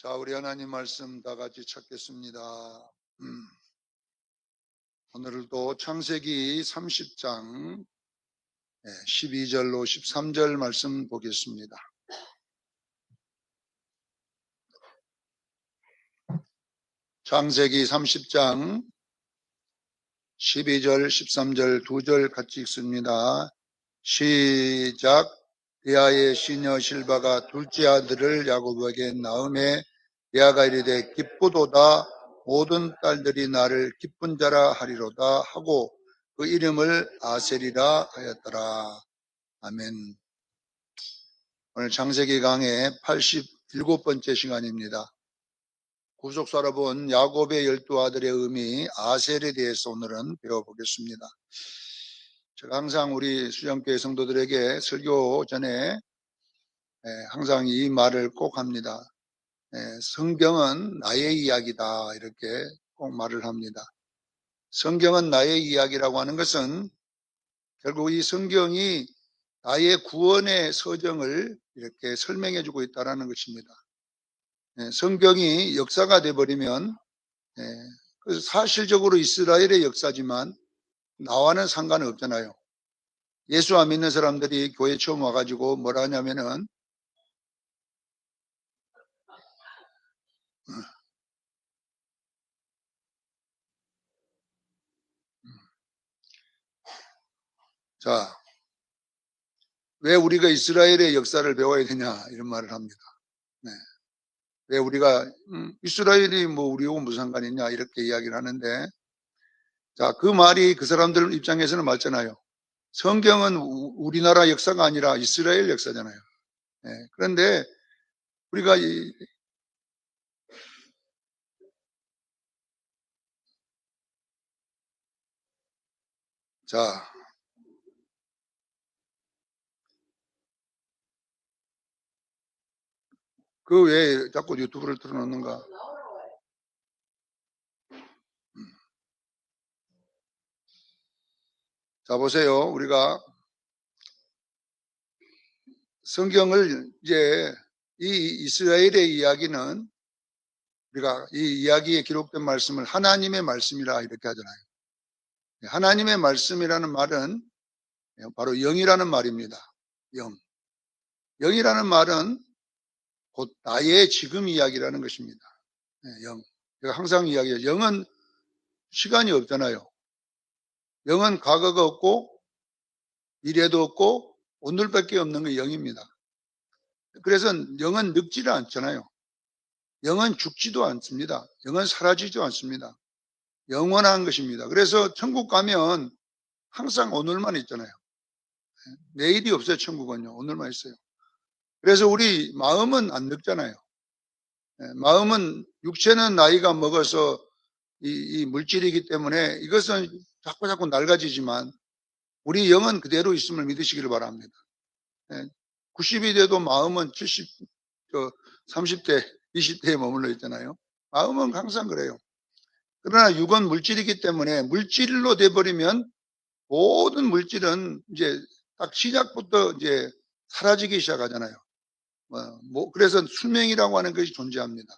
자, 우리 하나님 말씀 다 같이 찾겠습니다. 오늘도 창세기 30장 12절로 13절 말씀 보겠습니다. 창세기 30장 12절, 13절 두 절 같이 읽습니다. 시작. 레아의 시녀 실바가 둘째 아들을 야곱에게 낳음에 레아가 이르되 기쁘도다 모든 딸들이 나를 기쁜 자라 하리로다 하고 그 이름을 아셀이라 하였더라. 아멘. 오늘 창세기 강의 87번째 시간입니다. 구속사 여러분, 야곱의 12아들의 의미 아셀에 대해서 오늘은 배워보겠습니다. 제가 항상 우리 수양교회 성도들에게 설교 전에 항상 이 말을 꼭 합니다. 성경은 나의 이야기다, 이렇게 꼭 말을 합니다. 성경은 나의 이야기라고 하는 것은 결국 이 성경이 나의 구원의 서정을 이렇게 설명해 주고 있다는 것입니다. 성경이 역사가 되어버리면 그래서 사실적으로 이스라엘의 역사지만 나와는 상관은 없잖아요. 예수 안 믿는 사람들이 교회 처음 와가지고 뭐라 하냐면은 자, 왜 우리가 이스라엘의 역사를 배워야 되냐 이런 말을 합니다. 왜 우리가 이스라엘이 뭐 우리하고 무슨 상관이냐 이렇게 이야기를 하는데, 자, 그 말이 그 사람들 입장에서는 맞잖아요. 성경은 우리나라 역사가 아니라 이스라엘 역사잖아요. 그런데 우리가 자, 그 왜 자꾸 유튜브를 틀어놓는가? 자, 보세요. 우리가 성경을 이제 이 이스라엘의 이야기는 우리가 이 이야기에 기록된 말씀을 하나님의 말씀이라 이렇게 하잖아요. 하나님의 말씀이라는 말은 바로 영이라는 말입니다. 영. 영이라는 말은 곧 나의 지금 이야기라는 것입니다. 영. 제가 항상 이야기해요. 영은 시간이 없잖아요. 영은 과거가 없고 미래도 없고 오늘밖에 없는 게 영입니다. 그래서 영은 늙지를 않잖아요. 영은 죽지도 않습니다. 영은 사라지지도 않습니다. 영원한 것입니다. 그래서 천국 가면 항상 오늘만 있잖아요. 내일이 없어요. 천국은요. 오늘만 있어요. 그래서 우리 마음은 안 늙잖아요. 마음은, 육체는 나이가 먹어서 이 물질이기 때문에 이것은 자꾸 낡아지지만 우리 영은 그대로 있음을 믿으시기를 바랍니다. 90이 돼도 마음은 30대, 20대에 머물러 있잖아요. 마음은 항상 그래요. 그러나 육은 물질이기 때문에 물질로 돼버리면 모든 물질은 이제 딱 시작부터 이제 사라지기 시작하잖아요. 그래서 수명이라고 하는 것이 존재합니다.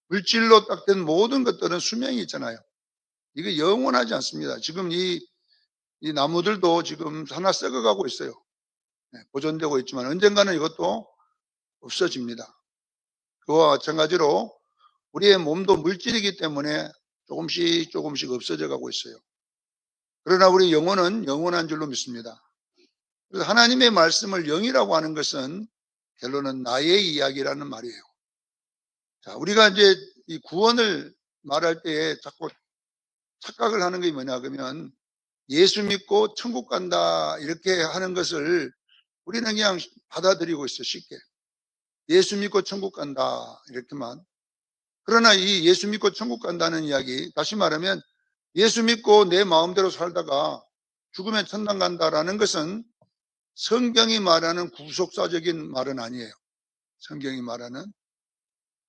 물질로 딱 된 모든 것들은 수명이 있잖아요. 이게 영원하지 않습니다. 지금 이 나무들도 지금 하나 썩어가고 있어요. 보존되고 있지만 언젠가는 이것도 없어집니다. 그와 마찬가지로 우리의 몸도 물질이기 때문에 조금씩 없어져 가고 있어요. 그러나 우리 영혼은 영원한 줄로 믿습니다. 그래서 하나님의 말씀을 영이라고 하는 것은 결론은 나의 이야기라는 말이에요. 자, 우리가 이제 이 구원을 말할 때에 자꾸 착각을 하는 게 뭐냐 그러면 예수 믿고 천국 간다 이렇게 하는 것을 우리는 그냥 받아들이고 있어요. 쉽게. 예수 믿고 천국 간다 이렇게만. 그러나 이 예수 믿고 천국 간다는 이야기, 다시 말하면 예수 믿고 내 마음대로 살다가 죽으면 천당 간다라는 것은 성경이 말하는 구속사적인 말은 아니에요. 성경이 말하는.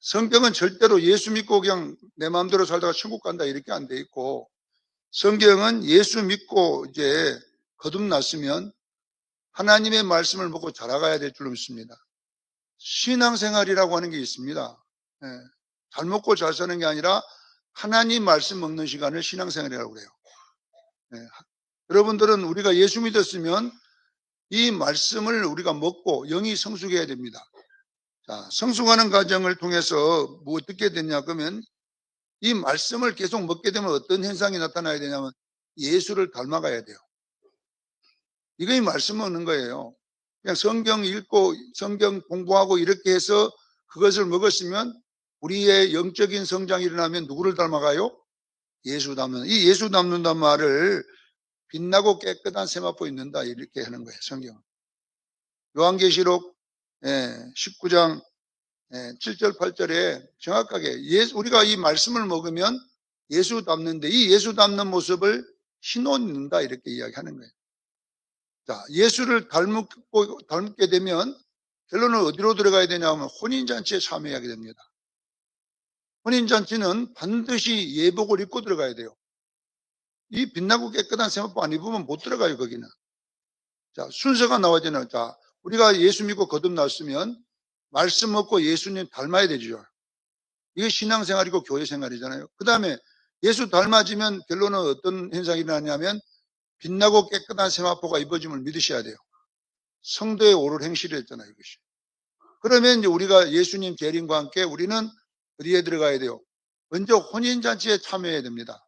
성경은 절대로 예수 믿고 그냥 내 마음대로 살다가 천국 간다 이렇게 안 돼 있고, 성경은 예수 믿고 이제 거듭났으면 하나님의 말씀을 먹고 자라가야 될 줄로 믿습니다. 신앙생활이라고 하는 게 있습니다. 잘 먹고 잘 사는 게 아니라 하나님 말씀 먹는 시간을 신앙생활이라고 그래요. 여러분들은 우리가 예수 믿었으면 이 말씀을 우리가 먹고 영이 성숙해야 됩니다. 자, 성숙하는 과정을 통해서 뭐 어떻게 되냐 그러면 이 말씀을 계속 먹게 되면 어떤 현상이 나타나야 되냐면 예수를 닮아가야 돼요. 이거 이 말씀 먹는 거예요. 그냥 성경 읽고 성경 공부하고 이렇게 해서 그것을 먹었으면 우리의 영적인 성장이 일어나면 누구를 닮아가요? 예수 닮는. 이 예수 닮는다는 말을 빛나고 깨끗한 세마포 있는다 이렇게 하는 거예요. 성경은. 요한계시록 19장 7절 8절에 정확하게 우리가 이 말씀을 먹으면 예수 닮는데 이 예수 닮는 모습을 신혼 입는다 이렇게 이야기하는 거예요. 자, 예수를 닮게 되면 결론은 어디로 들어가야 되냐면 혼인잔치에 참여하게 됩니다. 혼인잔치는 반드시 예복을 입고 들어가야 돼요. 이 빛나고 깨끗한 세마포 안 입으면 못 들어가요, 거기는. 자, 순서가 나와야 되는. 자, 우리가 예수 믿고 거듭났으면 말씀 먹고 예수님 닮아야 되죠. 이게 신앙생활이고 교회생활이잖아요. 그 다음에 예수 닮아지면 결론은 어떤 현상이 일어나냐면 빛나고 깨끗한 세마포가 입어짐을 믿으셔야 돼요. 성도의 오를 행실을 했잖아요, 이것이. 그러면 이제 우리가 예수님 재림과 함께 우리는 어디에 들어가야 돼요? 먼저 혼인잔치에 참여해야 됩니다.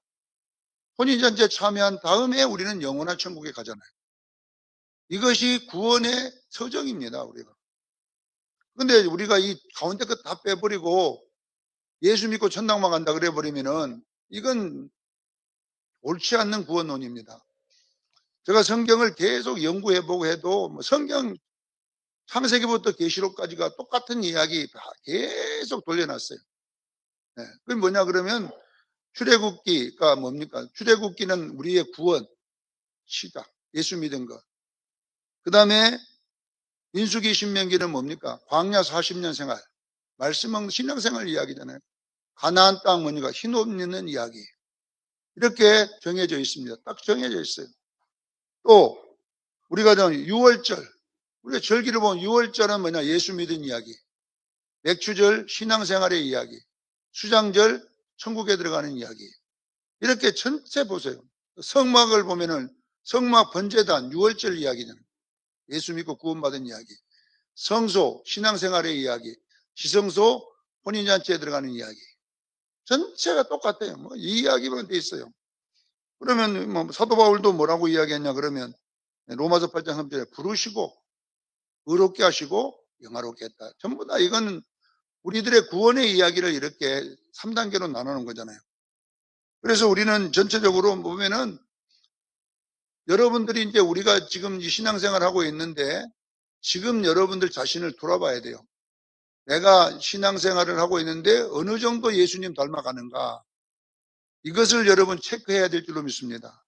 혼인잔치에 참여한 다음에 우리는 영원한 천국에 가잖아요. 이것이 구원의 서정입니다, 우리가. 근데 우리가 이 가운데 것 다 빼버리고 예수 믿고 천당만 간다 그래 버리면은 이건 옳지 않는 구원론입니다. 제가 성경을 계속 연구해보고 해도 뭐 성경 창세기부터 계시록까지가 똑같은 이야기 계속 돌려놨어요. 그게 뭐냐 그러면 출애굽기가 뭡니까? 출애굽기는 우리의 구원, 시작, 예수 믿은 것. 그 다음에 민수기 신명기는 뭡니까? 광야 40년 생활, 말씀은 신앙생활 이야기잖아요. 가나안 땅 뭐니까 흰옷 입는 이야기. 이렇게 정해져 있습니다. 딱 정해져 있어요. 또 우리가 6월절, 우리가 절기를 보면 6월절은 뭐냐? 예수 믿은 이야기. 맥추절 신앙생활의 이야기. 수장절 천국에 들어가는 이야기. 이렇게 전체 보세요. 성막을 보면은 성막 번제단 6월절 이야기잖아요. 예수 믿고 구원받은 이야기. 성소 신앙생활의 이야기. 지성소 혼인잔치에 들어가는 이야기. 전체가 똑같아요. 뭐 이 이야기만 돼 있어요. 그러면 뭐 사도 바울도 뭐라고 이야기했냐 그러면 로마서 8장 3절에 부르시고 의롭게 하시고 영화롭게 했다. 전부 다 이건 우리들의 구원의 이야기를 이렇게 3단계로 나누는 거잖아요. 그래서 우리는 전체적으로 보면은 여러분들이 이제 우리가 지금 이 신앙생활 하고 있는데 지금 여러분들 자신을 돌아봐야 돼요. 내가 신앙생활을 하고 있는데 어느 정도 예수님 닮아가는가. 이것을 여러분 체크해야 될 줄로 믿습니다.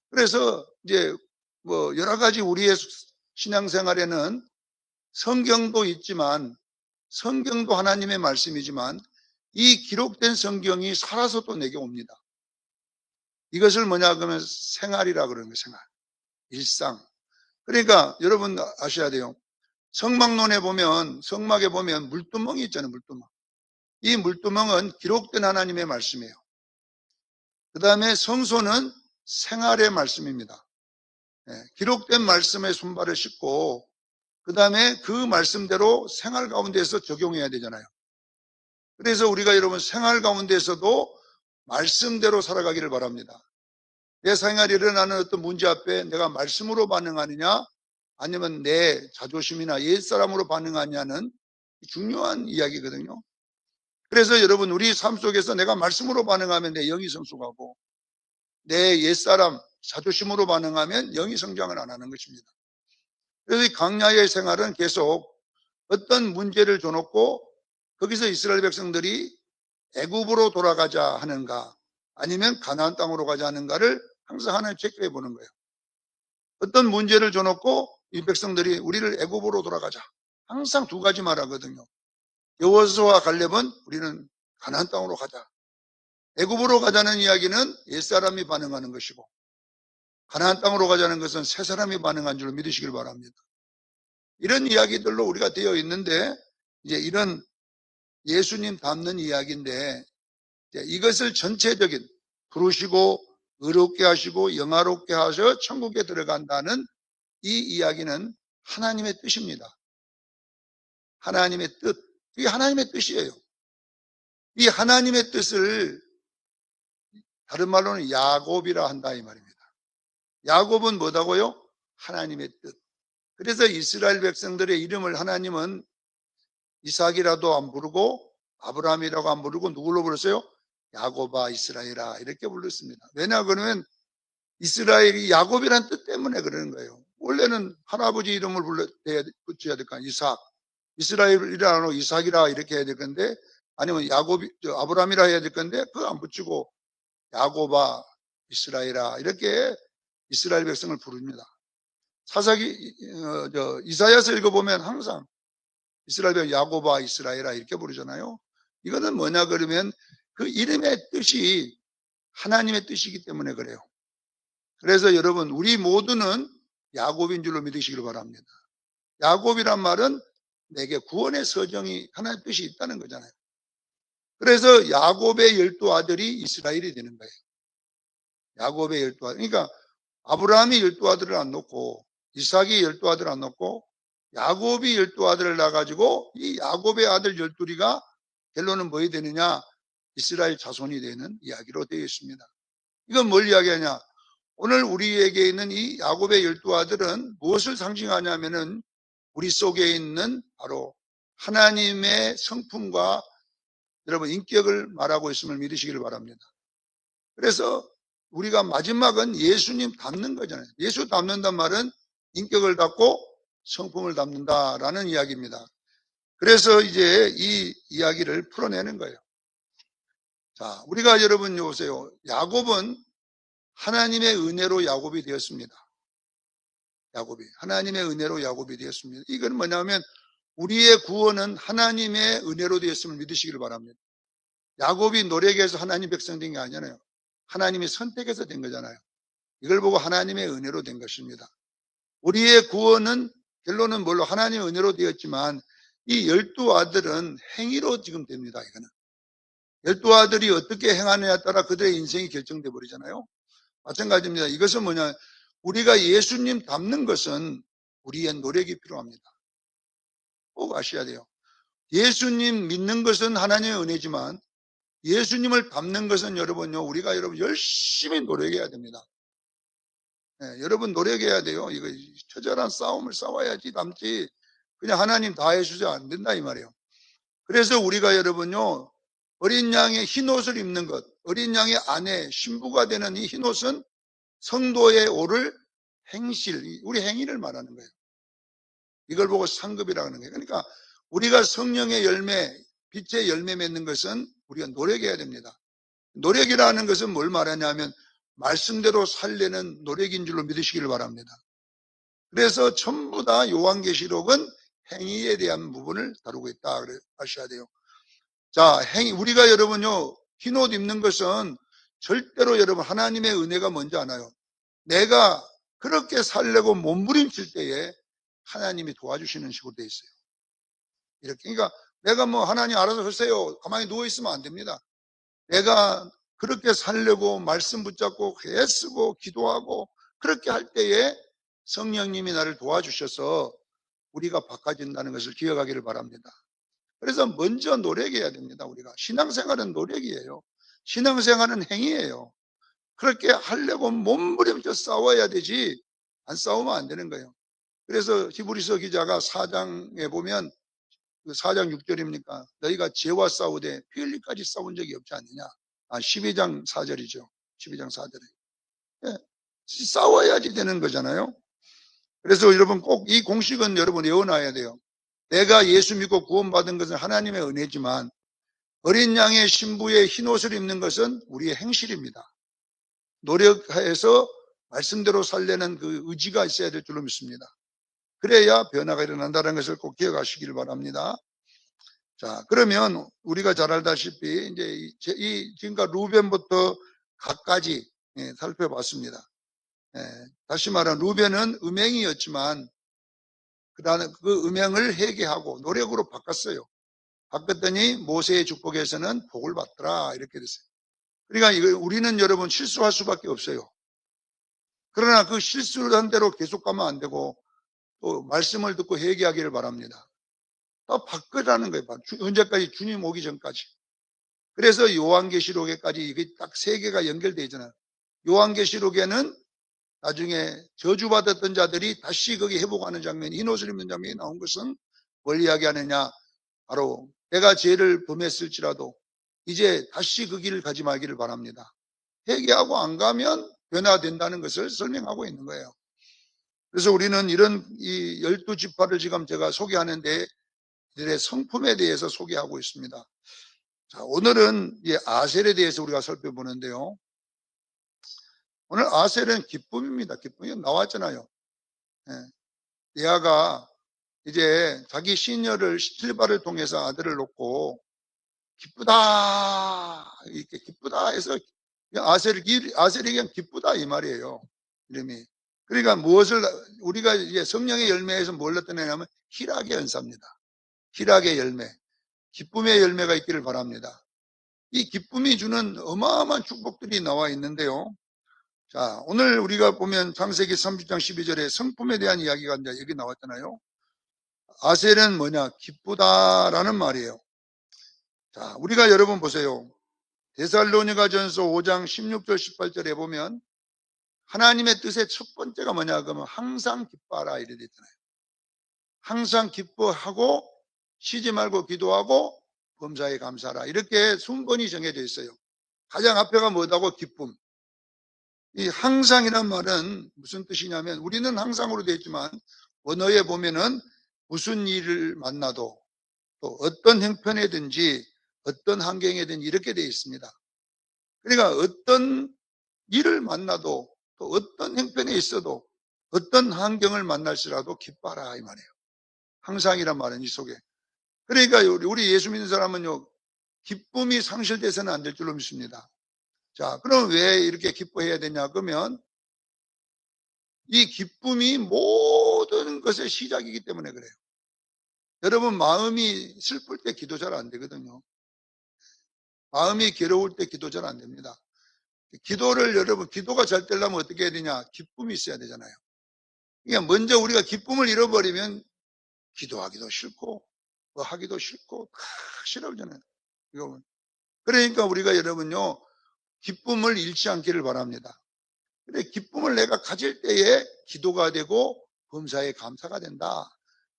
그래서 이제 뭐 여러 가지 우리의 신앙생활에는 성경도 있지만 성경도 하나님의 말씀이지만 이 기록된 성경이 살아서 또 내게 옵니다. 이것을 뭐냐 그러면 생활이라 그러는 거예요. 생활. 일상. 그러니까 여러분 아셔야 돼요. 성막론에 보면 성막에 보면 물두멍이 있잖아요. 물두멍. 이 물두멍은 기록된 하나님의 말씀이에요. 그 다음에 성소는 생활의 말씀입니다. 기록된 말씀에 손발을 씻고 그 다음에 그 말씀대로 생활 가운데서 적용해야 되잖아요. 그래서 우리가 여러분 생활 가운데서도 말씀대로 살아가기를 바랍니다. 내 생활에 일어나는 어떤 문제 앞에 내가 말씀으로 반응하느냐 아니면 내 자존심이나 옛사람으로 반응하느냐는 중요한 이야기거든요. 그래서 여러분 우리 삶 속에서 내가 말씀으로 반응하면 내 영이 성숙하고 내 옛사람 자존심으로 반응하면 영이 성장을 안 하는 것입니다. 그래서 이 광야의 생활은 계속 어떤 문제를 줘놓고 거기서 이스라엘 백성들이 애굽으로 돌아가자 하는가 아니면 가나안 땅으로 가자 하는가를 항상 하나님 체크해 보는 거예요. 어떤 문제를 줘놓고 이 백성들이 우리를 애굽으로 돌아가자. 항상 두 가지 말하거든요. 여호수아와 갈렙은 우리는 가나안 땅으로 가자. 애굽으로 가자는 이야기는 옛사람이 반응하는 것이고 가나안 땅으로 가자는 것은 새사람이 반응한 줄 믿으시길 바랍니다. 이런 이야기들로 우리가 되어 있는데 이제 이런 예수님 닮는 이야기인데 이것을 전체적인 부르시고 의롭게 하시고 영화롭게 하셔 천국에 들어간다는 이 이야기는 하나님의 뜻입니다. 하나님의 뜻. 이게 하나님의 뜻이에요. 이 하나님의 뜻을 다른 말로는 야곱이라 한다 이 말입니다. 야곱은 뭐다고요? 하나님의 뜻. 그래서 이스라엘 백성들의 이름을 하나님은 이삭이라도 안 부르고 아브라함이라고 안 부르고 누구로 불렀어요? 야곱아 이스라엘아 이렇게 불렀습니다. 왜냐 그러면 이스라엘이 야곱이란 뜻 때문에 그러는 거예요. 원래는 할아버지 이름을 붙여야 될까? 이삭. 이스라엘이라 하고 이삭이라 이렇게 해야 될 건데 아니면 아브라함이라 해야 될 건데 그거 안 붙이고 야곱아 이스라엘아 이렇게 이스라엘 백성을 부릅니다. 이사야서 읽어보면 항상 이스라엘 백성 야곱아 이스라엘아 이렇게 부르잖아요. 이거는 뭐냐 그러면 그 이름의 뜻이 하나님의 뜻이기 때문에 그래요. 그래서 여러분 우리 모두는 야곱인 줄로 믿으시길 바랍니다. 야곱이란 말은 내게 구원의 서정이 하나님의 뜻이 있다는 거잖아요. 그래서 야곱의 12아들이 이스라엘이 되는 거예요. 야곱의 12아들. 그러니까 아브라함이 12아들을 안 놓고 이삭이 12아들을 안 놓고 야곱이 12아들을 낳아가지고 이 야곱의 아들 12이가 결론은 뭐이 되느냐? 이스라엘 자손이 되는 이야기로 되어 있습니다. 이건 뭘 이야기하냐? 오늘 우리에게 있는 이 야곱의 12아들은 무엇을 상징하냐면은 우리 속에 있는 바로 하나님의 성품과 여러분 인격을 말하고 있음을 믿으시기를 바랍니다. 그래서 우리가 마지막은 예수님 닮는 거잖아요. 예수 닮는단 말은 인격을 닮고 성품을 닮는다라는 이야기입니다. 그래서 이제 이 이야기를 풀어내는 거예요. 자, 우리가 여러분 보세요. 야곱은 하나님의 은혜로 야곱이 되었습니다. 야곱이 하나님의 은혜로 야곱이 되었습니다. 이건 뭐냐면 우리의 구원은 하나님의 은혜로 되었음을 믿으시길 바랍니다. 야곱이 노력해서 하나님 백성 된 게 아니잖아요. 하나님이 선택해서 된 거잖아요. 이걸 보고 하나님의 은혜로 된 것입니다. 우리의 구원은 결론은 뭘로 하나님의 은혜로 되었지만 이 12아들은 행위로 지금 됩니다. 이거는 12아들이 어떻게 행하느냐에 따라 그들의 인생이 결정돼 버리잖아요. 마찬가지입니다. 이것은 뭐냐? 우리가 예수님 닮는 것은 우리의 노력이 필요합니다. 꼭 아셔야 돼요. 예수님 믿는 것은 하나님의 은혜지만 예수님을 닮는 것은 여러분요, 우리가 여러분 열심히 노력해야 됩니다. 네, 여러분 노력해야 돼요. 이거 처절한 싸움을 싸워야지 닮지. 그냥 하나님 다 해주지 안 된다 이 말이에요. 그래서 우리가 여러분요, 어린 양의 흰옷을 입는 것, 어린 양의 아내, 신부가 되는 이 흰옷은 성도의 오를 행실, 우리 행위를 말하는 거예요. 이걸 보고 상급이라고 하는 거예요. 그러니까 우리가 성령의 열매, 빛의 열매 맺는 것은 우리가 노력해야 됩니다. 노력이라는 것은 뭘 말하냐면 말씀대로 살려는 노력인 줄로 믿으시기를 바랍니다. 그래서 전부 다 요한계시록은 행위에 대한 부분을 다루고 있다. 그래 하셔야 돼요. 자, 행위. 우리가 여러분요, 흰옷 입는 것은 절대로 여러분 하나님의 은혜가 뭔지 아나요? 내가 그렇게 살려고 몸부림칠 때에 하나님이 도와주시는 식으로 돼 있어요. 이렇게. 그러니까 내가 뭐 하나님 알아서 하세요. 가만히 누워있으면 안 됩니다. 내가 그렇게 살려고 말씀 붙잡고 애쓰고 기도하고 그렇게 할 때에 성령님이 나를 도와주셔서 우리가 바꿔진다는 것을 기억하기를 바랍니다. 그래서 먼저 노력해야 됩니다. 우리가 신앙생활은 노력이에요. 신앙생활은 행위예요. 그렇게 하려고 몸부림쳐 싸워야 되지 안 싸우면 안 되는 거예요. 그래서 히브리서 기자가 4장에 보면 그 4장 6절입니까? 너희가 죄와 싸우되 피 흘리까지 싸운 적이 없지 않느냐? 12장 4절이죠. 12장 4절에. 네, 싸워야지 되는 거잖아요. 그래서 여러분 꼭 이 공식은 여러분 외워놔야 돼요. 내가 예수 믿고 구원받은 것은 하나님의 은혜지만 어린 양의 신부의 흰옷을 입는 것은 우리의 행실입니다. 노력해서 말씀대로 살려는 그 의지가 있어야 될 줄로 믿습니다. 그래야 변화가 일어난다는 것을 꼭 기억하시길 바랍니다. 자, 그러면 우리가 잘 알다시피 이제 지금까지 루벤부터 각까지 살펴봤습니다. 다시 말하면 루벤은 음행이었지만 그다음에 그 음행을 회개하고 노력으로 바꿨어요. 바꿨더니 모세의 축복에서는 복을 받더라 이렇게 됐어요. 그러니까 이거 우리는 여러분 실수할 수밖에 없어요. 그러나 그 실수를 한 대로 계속 가면 안 되고 또 말씀을 듣고 회개하기를 바랍니다. 다 바꾸라는 거예요. 언제까지? 주님 오기 전까지. 그래서 요한계시록에까지 이게 딱 세 개가 연결되어 있잖아요. 요한계시록에는 나중에 저주받았던 자들이 다시 거기 회복하는 장면이, 흰옷을 입는 장면이 나온 것은 뭘 이야기하느냐? 바로 내가 죄를 범했을지라도 이제 다시 그 길을 가지 말기를 바랍니다. 회개하고 안 가면 변화된다는 것을 설명하고 있는 거예요. 그래서 우리는 이런 이 12지파를 지금 제가 소개하는데 이들의 성품에 대해서 소개하고 있습니다. 자, 오늘은 이 아셀에 대해서 우리가 살펴보는데요. 오늘 아셀은 기쁨입니다. 기쁨이 나왔잖아요. 예. 레아가 이제 자기 시녀를 시틀바를 통해서 아들을 놓고 기쁘다 이렇게 기쁘다 해서 아셀이 그냥 기쁘다 이 말이에요. 이름이. 그러니까 무엇을 우리가 이제 성령의 열매에서 뭘 나타내냐면 희락의 연사입니다. 희락의 열매, 기쁨의 열매가 있기를 바랍니다. 이 기쁨이 주는 어마어마한 축복들이 나와 있는데요. 자, 오늘 우리가 보면 창세기 30장 12절에 성품에 대한 이야기가 이제 여기 나왔잖아요. 아셀은 뭐냐? 기쁘다라는 말이에요. 자, 우리가 여러분 보세요. 데살로니가전서 5장 16절 18절에 보면 하나님의 뜻의 첫 번째가 뭐냐? 그러면 항상 기뻐하라 이래 됐잖아요. 항상 기뻐하고 쉬지 말고 기도하고 범사에 감사하라. 이렇게 순번이 정해져 있어요. 가장 앞에가 뭐다고? 기쁨. 이 항상이란 말은 무슨 뜻이냐면 우리는 항상으로 되어 있지만 원어에 보면은 무슨 일을 만나도 또 어떤 형편이든지 어떤 환경이든지 이렇게 되어 있습니다. 그러니까 어떤 일을 만나도 또 어떤 형편에 있어도 어떤 환경을 만날지라도 기뻐하라 이 말이에요. 항상이란 말은 이 속에. 그러니까 우리 예수 믿는 사람은요, 기쁨이 상실돼서는 안 될 줄로 믿습니다. 자, 그럼 왜 이렇게 기뻐해야 되냐? 그러면 이 기쁨이 모든 것의 시작이기 때문에 그래요. 여러분 마음이 슬플 때 기도 잘 안 되거든요. 마음이 괴로울 때 기도 잘 안 됩니다. 기도를 여러분 기도가 잘 되려면 어떻게 해야 되냐? 기쁨이 있어야 되잖아요. 그러니까 먼저 우리가 기쁨을 잃어버리면 기도하기도 싫고 뭐 하기도 싫고 다 싫어하잖아요. 그러니까 우리가 여러분요 기쁨을 잃지 않기를 바랍니다. 근데 기쁨을 내가 가질 때에 기도가 되고 범사에 감사가 된다.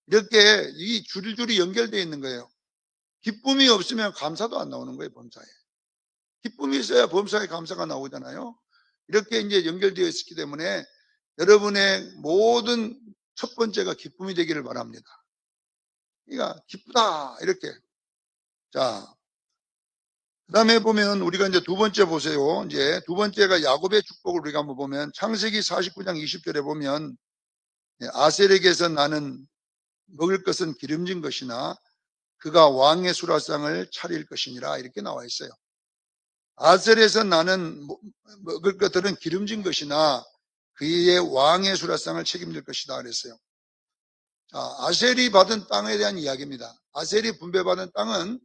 이렇게 이 줄줄이 연결되어 있는 거예요. 기쁨이 없으면 감사도 안 나오는 거예요, 범사에. 기쁨이 있어야 범사에 감사가 나오잖아요. 이렇게 이제 연결되어 있기 때문에 여러분의 모든 첫 번째가 기쁨이 되기를 바랍니다. 그러니까 기쁘다 이렇게. 자, 그 다음에 보면 우리가 이제 두 번째 보세요. 이제 두 번째가 야곱의 축복을 우리가 한번 보면 창세기 49장 20절에 보면 아셀에게서 나는 먹을 것은 기름진 것이나 그가 왕의 수라상을 차릴 것이니라 이렇게 나와 있어요. 아셀에서 나는 먹을 것들은 기름진 것이나 그의 왕의 수라상을 책임질 것이다 그랬어요. 자, 아셀이 받은 땅에 대한 이야기입니다. 아셀이 분배받은 땅은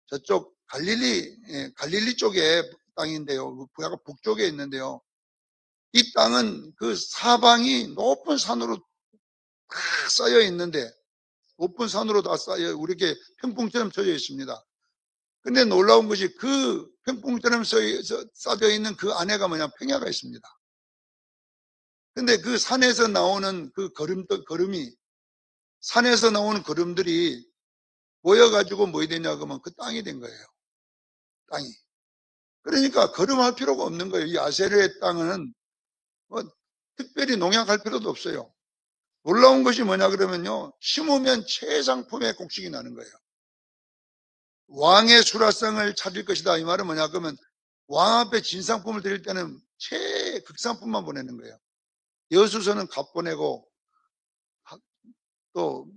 저쪽 갈릴리 쪽의 땅인데요. 약간 북쪽에 있는데요. 이 땅은 그 사방이 높은 산으로 다 쌓여 있는데, 높은 산으로 다 쌓여, 우리 이렇게 평풍처럼 쳐져 있습니다. 근데 놀라운 것이 그 평풍처럼 쌓여 있는 그 안에가 뭐냐, 평야가 있습니다. 근데 그 산에서 나오는 그 걸음이, 산에서 나오는 걸음들이 모여가지고 뭐 되냐, 그러면 그 땅이 된 거예요. 땅이. 그러니까 걸음할 필요가 없는 거예요. 이 아세르의 땅은 뭐 특별히 농약할 필요도 없어요. 놀라운 것이 뭐냐 그러면요. 심으면 최상품의 곡식이 나는 거예요. 왕의 수라상을 차릴 것이다. 이 말은 뭐냐 그러면 왕 앞에 진상품을 드릴 때는 최극상품만 보내는 거예요. 여수서는 값 보내고 또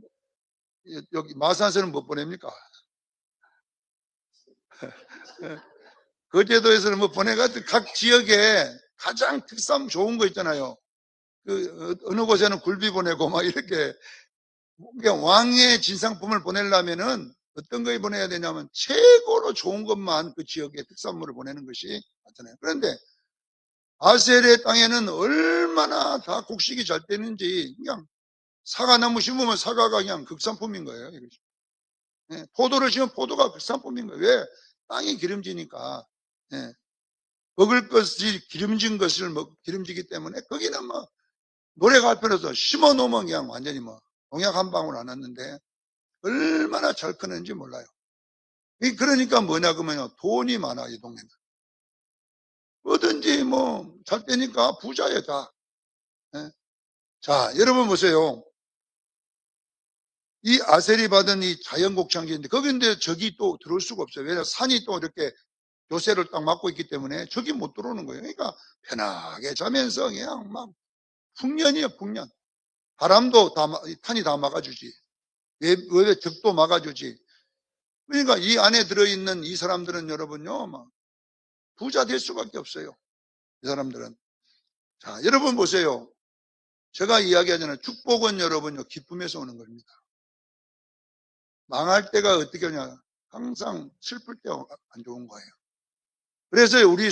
여기 마산서는 뭐 보냅니까? 거제도에서는 뭐 보내가지고 각 지역에 가장 특산 좋은 거 있잖아요. 그 어느 곳에는 굴비 보내고 막 이렇게 왕의 진상품을 보내려면은 어떤 거에 보내야 되냐면 최고로 좋은 것만 그 지역에 특산물을 보내는 것이 맞잖아요. 그런데 아셀의 땅에는 얼마나 다 곡식이 잘 되는지 그냥 사과나무 심으면 사과가 그냥 극산품인 거예요. 이것이. 예, 포도를 심으면 포도가 극산품인 거예요. 왜? 땅이 기름지니까. 예, 먹을 것이 기름진 것을 기름지기 때문에 거기는 뭐 노래가 할 필요 없어. 심어 놓으면 그냥 완전히 뭐 농약 한 방울 안 왔는데 얼마나 잘 크는지 몰라요. 그러니까 뭐냐 그러면요. 돈이 많아, 이 동네는. 뭐든지 뭐 잘 되니까 부자예요, 다. 예. 자, 여러분 보세요. 이 아셀이 받은 이 자연곡창지인데 거기인데 적이 또 들어올 수가 없어요. 왜냐하면 산이 또 이렇게 요새를 딱 막고 있기 때문에 적이 못 들어오는 거예요. 그러니까 편하게 자면서 그냥 막 풍년이에요, 풍년. 바람도 다, 탄이 다 막아주지. 외에 적도 막아주지. 그러니까 이 안에 들어있는 이 사람들은 여러분요, 막 부자 될 수밖에 없어요. 이 사람들은. 자, 여러분 보세요. 제가 이야기하잖아요. 축복은 여러분요, 기쁨에서 오는 겁니다. 망할 때가 어떻게 하냐. 항상 슬플 때 안 좋은 거예요. 그래서 우리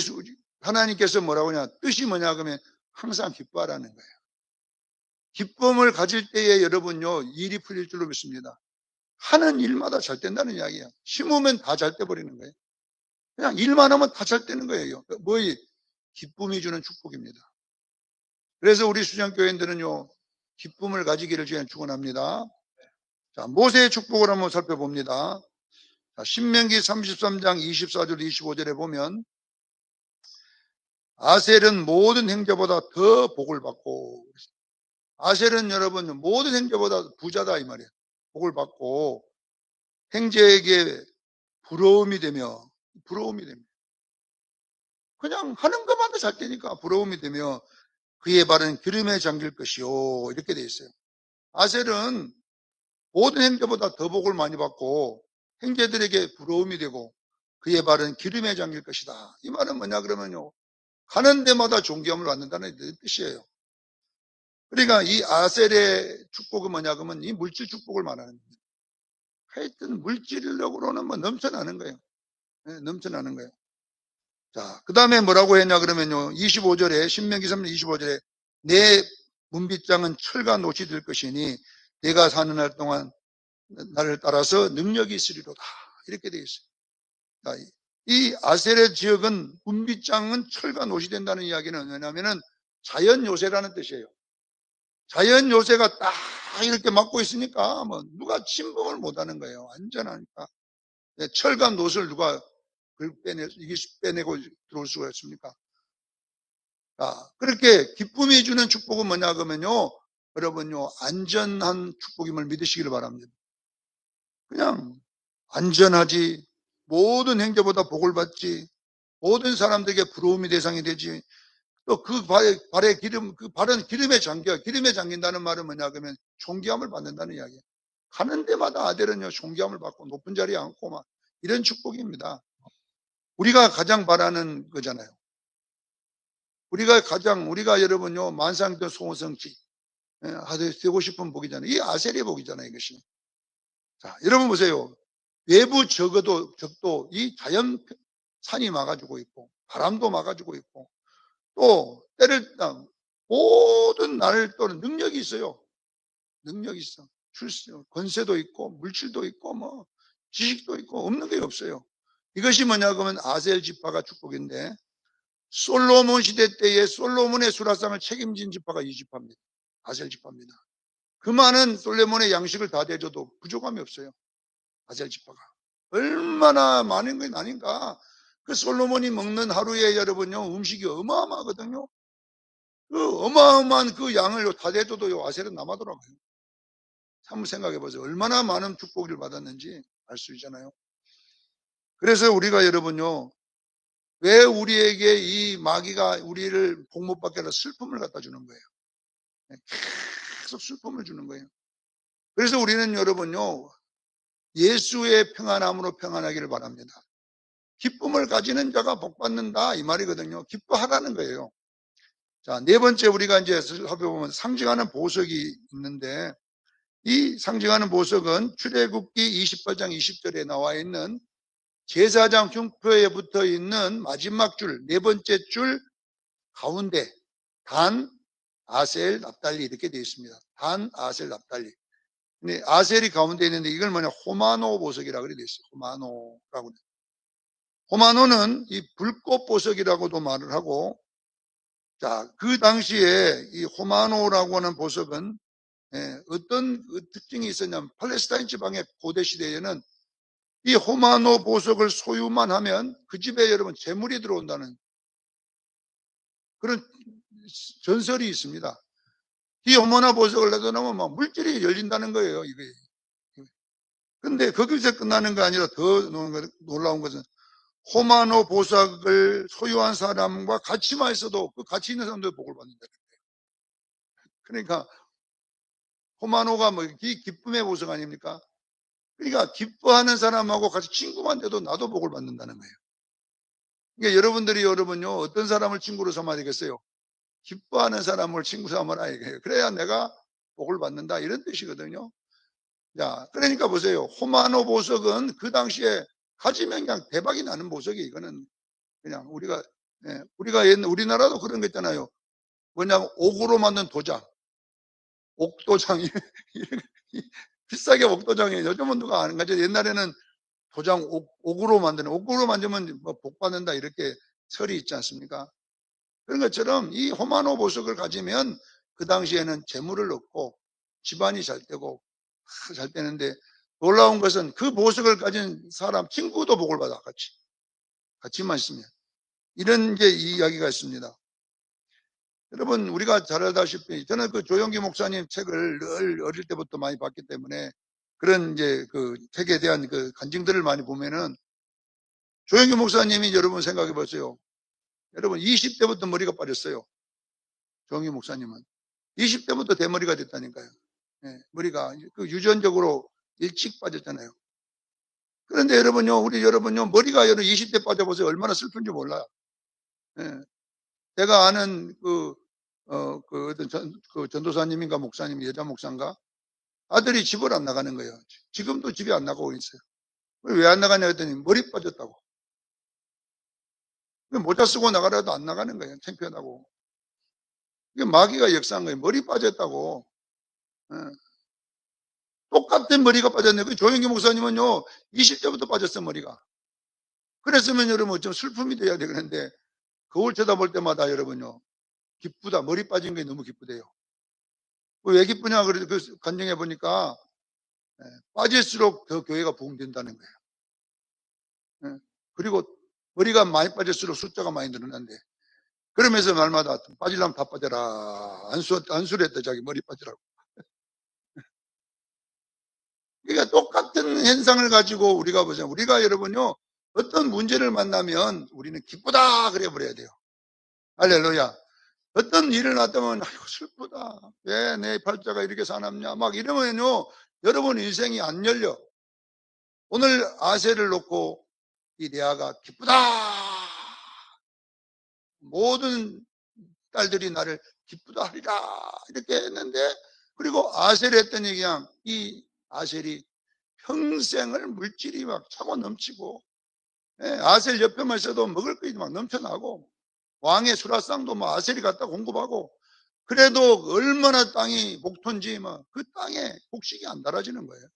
하나님께서 뭐라고 하냐. 뜻이 뭐냐 그러면 항상 기뻐하라는 거예요. 기쁨을 가질 때에 여러분요, 일이 풀릴 줄로 믿습니다. 하는 일마다 잘 된다는 이야기야. 심으면 다 잘 돼버리는 거예요. 그냥 일만 하면 다 잘 되는 거예요. 뭐이 기쁨이 주는 축복입니다. 그래서 우리 수장교회들은요, 기쁨을 가지기를 주에 축원합니다. 자, 모세의 축복을 한번 살펴봅니다. 자, 신명기 33장 24절 25절에 보면 아셀은 모든 행자보다 더 복을 받고, 아셀은 여러분 모든 행자보다 부자다 이 말이에요. 복을 받고 행자에게 부러움이 되며 그냥 하는 것마다 잘 되니까 부러움이 되며 그의 발은 기름에 잠길 것이요 이렇게 돼 있어요. 아셀은 모든 행자보다 더 복을 많이 받고 행자들에게 부러움이 되고 그의 발은 기름에 잠길 것이다. 이 말은 뭐냐 그러면요, 가는 데마다 존귀함을 받는다는 뜻이에요. 그러니까 이 아셀의 축복은 뭐냐 그러면 이 물질 축복을 말하는 거예요. 하여튼 물질력으로는 뭐 넘쳐나는 거예요. 네, 넘쳐나는 거예요. 자, 그 다음에 뭐라고 했냐 그러면요, 25절에 신명기 3장 25절에 내 문빗장은 철과 노시 될 것이니 내가 사는 날 동안 나를 따라서 능력이 있으리로다 이렇게 되어 있어요. 자, 이 아셀의 지역은 문빗장은 철과 노시 된다는 이야기는 뭐냐면은 자연 요새라는 뜻이에요. 자연 요새가 딱 이렇게 막고 있으니까 뭐 누가 침범을 못하는 거예요. 안전하니까. 철과 노를 누가 빼내고 들어올 수가 있습니까? 자, 그렇게 기쁨이 주는 축복은 뭐냐 그러면요, 여러분요, 안전한 축복임을 믿으시기를 바랍니다. 그냥 안전하지, 모든 행자보다 복을 받지, 모든 사람들에게 부러움이 대상이 되지, 또 그 발에 기름, 그 발은 기름에 잠긴다는 말은 뭐냐 그러면 존귀함을 받는다는 이야기예요. 가는 데마다 아델은요, 존귀함을 받고 높은 자리에 앉고 막 이런 축복입니다. 우리가 가장 바라는 거잖아요. 우리가 여러분요, 만상도 소원성취, 되고 싶은 복이잖아요. 이 아셀의 복이잖아요, 이것이. 자, 여러분 보세요. 외부 적도 이 자연 산이 막아주고 있고, 바람도 막아주고 있고, 또 때를 모든 나를 또는 능력이 있어요. 능력이 있어. 권세도 있고, 물질도 있고, 뭐 지식도 있고, 없는 게 없어요. 이것이 뭐냐 그러면 아셀 지파가 축복인데, 솔로몬 시대 때에 솔로몬의 수라상을 책임진 지파가 이 지파입니다. 아셀 지파입니다. 그 많은 솔로몬의 양식을 다 대줘도 부족함이 없어요. 아셀 지파가. 얼마나 많은 게 아닌가. 그 솔로몬이 먹는 하루에 여러분요, 음식이 어마어마하거든요. 그 어마어마한 그 양을 다 대줘도 아셀은 남아더라고요. 한번 생각해 보세요. 얼마나 많은 축복을 받았는지 알 수 있잖아요. 그래서 우리가 여러분요, 왜 우리에게 이 마귀가 우리를 복 못 받게 하라 슬픔을 갖다 주는 거예요. 계속 슬픔을 주는 거예요. 그래서 우리는 여러분요, 예수의 평안함으로 평안하기를 바랍니다. 기쁨을 가지는 자가 복 받는다 이 말이거든요. 기뻐하라는 거예요. 자, 네 번째 우리가 이제 살펴보면 상징하는 보석이 있는데 이 상징하는 보석은 출애굽기 28장 20절에 나와 있는 제사장 흉표에 붙어 있는 마지막 줄, 네 번째 줄 가운데 단, 아셀, 납달리 이렇게 되어 있습니다. 단, 아셀, 납달리. 근데 아셀이 가운데 있는데 이걸 뭐냐 호마노 보석이라고 그래 있어요. 호마노라고. 호마노는 이 불꽃 보석이라고도 말을 하고, 자, 그 당시에 이 호마노라고 하는 보석은 어떤 특징이 있었냐면 팔레스타인 지방의 고대 시대에는 이 호마노 보석을 소유만 하면 그 집에 여러분 재물이 들어온다는 그런 전설이 있습니다. 이 호마노 보석을 내놓으면 막 물질이 열린다는 거예요. 이게. 근데 거기서 끝나는 거 아니라 더 놀라운 것은 호마노 보석을 소유한 사람과 같이만 있어도 그 같이 있는 사람도 복을 받는다. 그러니까 호마노가 뭐 기쁨의 보석 아닙니까? 그러니까 기뻐하는 사람하고 같이 친구만 돼도 나도 복을 받는다는 거예요. 그러니까 여러분요 어떤 사람을 친구로 삼아야 되겠어요? 기뻐하는 사람을 친구 삼아라 이거예요. 그래야 내가 복을 받는다 이런 뜻이거든요. 자, 그러니까 보세요. 호마노 보석은 그 당시에 가지면 그냥 대박이 나는 보석이 이거는 그냥 우리가 우리나라도 그런 거 있잖아요. 뭐냐면 옥으로 만든 도장, 옥도장이 비싸게 옥도장이에요. 요즘은 누가 아는 거죠. 옛날에는 도장 옥으로 만드는 옥으로 만들면 뭐 복 받는다 이렇게 설이 있지 않습니까? 그런 것처럼 이 호마노 보석을 가지면 그 당시에는 재물을 얻고 집안이 잘 되고 잘 되는데 놀라운 것은 그 보석을 가진 사람 친구도 복을 받아 같이만 있으면 이런 게 이야기가 있습니다. 여러분 우리가 잘 알다시피 저는 그 조영기 목사님 책을 늘 어릴 때부터 많이 봤기 때문에 그런 이제 그 책에 대한 그 간증들을 많이 보면은 조영기 목사님이 여러분 생각해 보세요. 여러분 20대부터 머리가 빠졌어요. 조영기 목사님은 20대부터 대머리가 됐다니까요. 머리가 그 유전적으로 일찍 빠졌잖아요. 그런데 여러분요 머리가 20대 빠져보세요. 얼마나 슬픈지 몰라요. 제가 아는 그 전도사님인가 목사님, 여자 목사인가 아들이 집을 안 나가는 거예요. 지금도 집에 안 나가고 있어요. 왜 안 나가냐 했더니 머리 빠졌다고. 모자 쓰고 나가라도 안 나가는 거예요. 창피하다고. 이게 마귀가 역사한 거예요. 머리 빠졌다고. 똑같은 머리가 빠졌네. 그 조영기 목사님은요, 20대부터 빠졌어, 머리가. 그랬으면 여러분 좀 슬픔이 돼야 되는데, 거울 쳐다볼 때마다 여러분요, 기쁘다. 머리 빠진 게 너무 기쁘대요. 왜 기쁘냐? 그래도 그 간증해 보니까, 빠질수록 더 교회가 부흥된다는 거예요. 그리고 머리가 많이 빠질수록 숫자가 많이 늘어난대. 그러면서 말마다 빠지려면 다 빠져라. 안수랬다, 자기 머리 빠지라고. 그러니까 똑같은 현상을 가지고 우리가 보자. 우리가 여러분요, 어떤 문제를 만나면 우리는 기쁘다 그래 버려야 돼요. 할렐루야. 어떤 일을 났다면 아이고 슬프다. 왜 내 팔자가 이렇게 사납냐. 막 이러면요, 여러분 인생이 안 열려. 오늘 아세를 놓고 이 레아가 기쁘다. 모든 딸들이 나를 기쁘다 하리라. 이렇게 했는데, 그리고 아셀이 했더니 그냥 이 아셀이 평생을 물질이 막 차고 넘치고, 아셀 옆에만 있어도 먹을 것이 막 넘쳐나고, 왕의 수라상도 뭐 아셀이 갖다 공급하고, 그래도 얼마나 땅이 복토인지 그 땅에 곡식이 안 달아지는 거예요.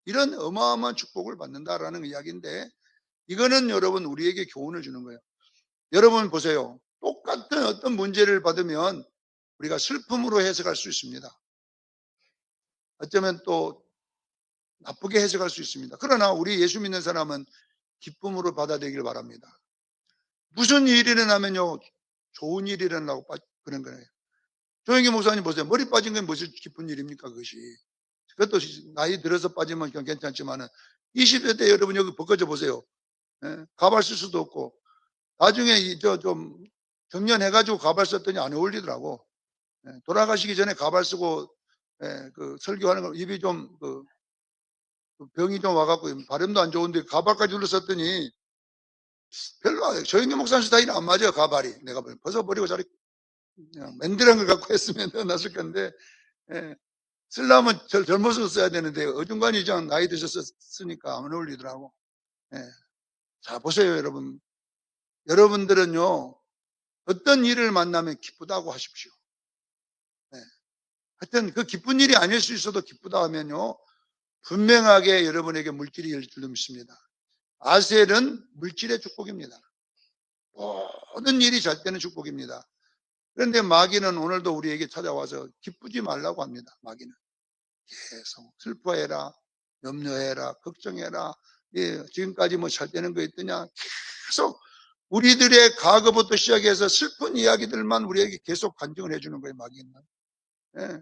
이런 어마어마한 축복을 받는다라는 이야기인데, 이거는 여러분 우리에게 교훈을 주는 거예요. 여러분 보세요. 똑같은 어떤 문제를 받으면 우리가 슬픔으로 해석할 수 있습니다. 어쩌면 또 나쁘게 해석할 수 있습니다. 그러나 우리 예수 믿는 사람은 기쁨으로 받아들이길 바랍니다. 무슨 일이 일어나면요, 좋은 일이 일어나고 그런 거예요. 조영기 목사님 보세요. 머리 빠진 건 무슨 기쁜 일입니까, 그것이. 그것도 나이 들어서 빠지면 괜찮지만은 20대 때 여러분 여기 벗겨져 보세요. 가발 쓸 수도 없고 나중에 좀 경련해가지고 가발 썼더니 안 어울리더라고. 돌아가시기 전에 가발 쓰고 그 설교하는 거 입이 좀 병이 좀 와갖고 발음도 안 좋은데 가발까지 눌렀었더니 별로 조영기 목사님 스타일이 안 맞아요. 가발이 내가 벗어버리고 저리 맨들한 걸 갖고 했으면 더 낫을 건데 쓰려면 젊어서 써야 되는데 어중간히 좀 나이 드셔서 쓰니까 안 어울리더라고. 예. 자, 보세요, 여러분. 여러분들은요, 어떤 일을 만나면 기쁘다고 하십시오. 예. 하여튼 그 기쁜 일이 아닐 수 있어도 기쁘다 하면요, 분명하게 여러분에게 물질이 열릴 줄로 믿습니다. 아셀은 물질의 축복입니다. 모든 일이 잘 되는 축복입니다. 그런데 마귀는 오늘도 우리에게 찾아와서 기쁘지 말라고 합니다. 마귀는 계속 슬퍼해라, 염려해라, 걱정해라. 예, 지금까지 뭐 잘 되는 거 있더냐? 계속 우리들의 과거부터 시작해서 슬픈 이야기들만 우리에게 계속 간증을 해주는 거예요. 마귀는. 예.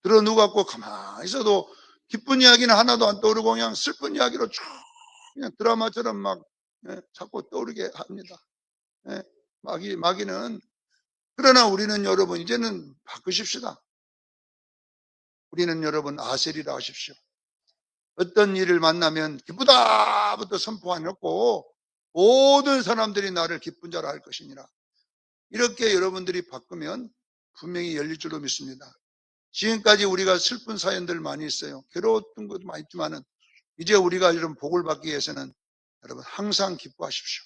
들어누갖고 가만히 있어도 기쁜 이야기는 하나도 안 떠오르고 그냥 슬픈 이야기로 쭉 그냥 드라마처럼 막 자꾸 떠오르게 합니다. 마귀는. 그러나 우리는 여러분 이제는 바꾸십시다. 우리는 여러분 아셀이라 하십시오. 어떤 일을 만나면 기쁘다부터 선포해놓고 모든 사람들이 나를 기쁜 자라 할 것이니라. 이렇게 여러분들이 바꾸면 분명히 열릴 줄로 믿습니다. 지금까지 우리가 슬픈 사연들 많이 있어요. 괴로웠던 것도 많이 있지만은 이제 우리가 이런 복을 받기 위해서는 여러분 항상 기뻐하십시오.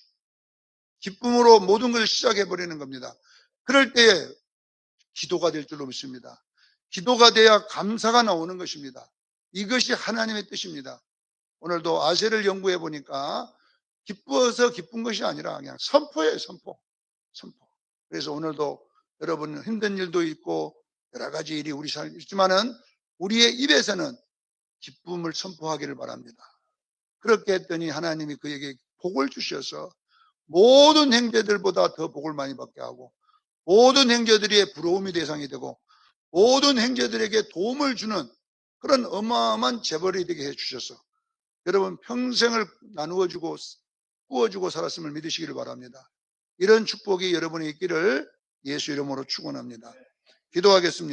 기쁨으로 모든 것을 시작해버리는 겁니다. 그럴 때에 기도가 될 줄로 믿습니다. 기도가 돼야 감사가 나오는 것입니다. 이것이 하나님의 뜻입니다. 오늘도 아셀을 연구해 보니까 기뻐서 기쁜 것이 아니라 그냥 선포예요, 선포. 그래서 오늘도 여러분 힘든 일도 있고 여러 가지 일이 우리 삶에 있지만은 우리의 입에서는 기쁨을 선포하기를 바랍니다. 그렇게 했더니 하나님이 그에게 복을 주셔서 모든 형제들보다 더 복을 많이 받게 하고 모든 형제들의 부러움이 대상이 되고 모든 형제들에게 도움을 주는 그런 어마어마한 재벌이 되게 해주셔서 여러분 평생을 나누어주고 꾸어주고 살았음을 믿으시기를 바랍니다. 이런 축복이 여러분에 있기를 예수 이름으로 축원합니다. 기도하겠습니다.